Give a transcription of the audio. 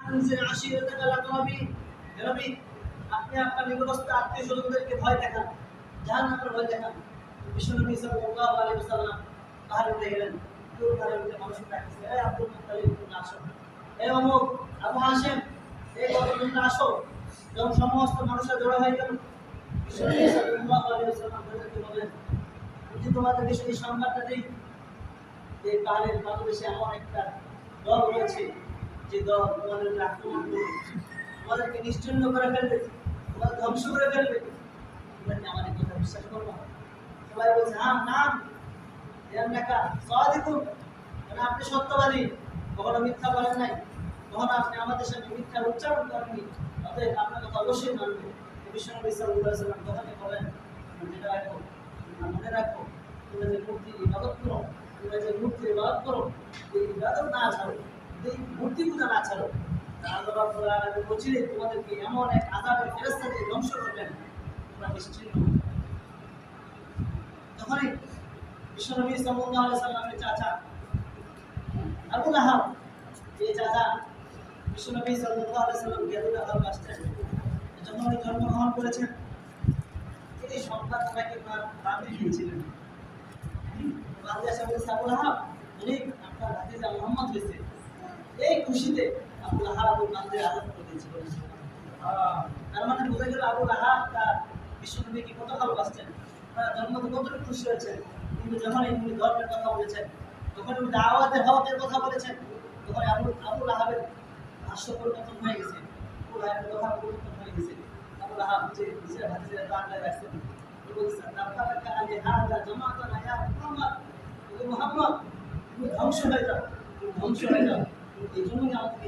আনজির আশিরাতাকা লাকরাবিন। হে নবী, আপনি আপনার নিকটস্থ আত্মীয়-স্বজনদেরকে ভয় দেখান, জাহান্নামের ভয় দেখান। বিশ্বনবী সাল্লাল্লাহু আলাইহি ওয়াসাল্লাম পাহাড়ে উঠে গেলেন। দূর পাহাড়ে উঠে মানুষকে ডাকতেছে, এই আব্দুল মুত্তালিব, তোমরা আসো। এই অমুক, আবু হাশিম, এই তোমরা আসো। যখন সমস্ত মানুষরা জড়ো হয়ে গেল, বিশ্বনবী সাল্লাল্লাহু আলাইহি ওয়াসাল্লাম তাদেরকে বললেন, যদি তোমাদেরকে সেই সংবাদটা দিই, যে পাহাড়ের পাদদেশে এমন একটা দল রয়েছে, যে দল তোমাদেরকে আক্রমণ করবে, তোমাদেরকে নিশ্চিহ্ন করে ফেলবে, তোমাদের ধ্বংস করে ফেলবে, তোমরা কি আমার এই কথা বিশ্বাস করবে? সবাই বলছে, হ্যাঁ, নাম ইয়ান্নাকা সাদিকুন, মানে আপনি সত্যবাদী, কখনো মিথ্যা বলেন নাই, কখনো আপনি আমাদের সামনে মিথ্যা উচ্চারণ করেননি, অতএব আপনার কথা অবশ্যই মানবে। বিশ্বনবী সাল্লাল্লাহু আলাইহি ওয়াসাল্লাম তখনই বলেন, যেটা রাখো, মনে রাখো, তোমরা যে মূর্তির ইবাদত করো, তোমরা যে মূর্তির ইবাদত করো, এই ইবাদত না ছাড়ো, এই মূর্তি পূজা না ছাড়ো, আল্লাহ রাব্বুল আলামিন বলছিলেন তোমাদেরকে এমন এক আযাবের ফেরেশতা দিয়ে ধ্বংস করবেন, তোমরা নিশ্চিন্ত। তখনই বিশ্বনবী সাল্লাল্লাহু আলাইহি ওয়াসাল্লামের চাচা আবু লাহাব, এই চাচা বিশ্বনবী সাল্লাল্লাহু আলাইহি ওয়াসাল্লামকে এতটা ভালোবাসতেন, যখন উনি জন্মগ্রহণ করেছেন, এই সংবাদ তাকে বাঁধে দিয়েছিলেন। বাঁধে আসা বলেছে, আবু লাহাব, উনি আপনার ভাতিজা মুহাম্মদ হয়েছে। এই খুশিতে আবু লাহাব আবু বাঁধে আজাদ করে দিয়েছিল। তার মানে বোঝা গেল আবু লাহাব তার বিশ্বনবীকে কত ভালোবাসতেন, তার জন্মতে কতটা খুশি হয়েছেন। কিন্তু যখন উনি ধর্মের কথা বলেছেন, যখন উনি দাওয়াতের হকের কথা বলেছেন, তখন আবু লাহাবের ভাষ্য পরিবর্তন হয়ে গেছে, আবু লাহাবের কথা পরিবর্তন হয়ে গেছে। আবু লাহাব যে নিজের ভাতিজার বাংলায় রাখছেন, বলছেন, তাবারাকা আলি হাযা জামাতানা ইয়া মুহাম্মদ, মুহাম্মদ তুমি ধ্বংস হয়ে যাও, তুমি ধ্বংস হয়ে যাও। এই জন্যই আমাকে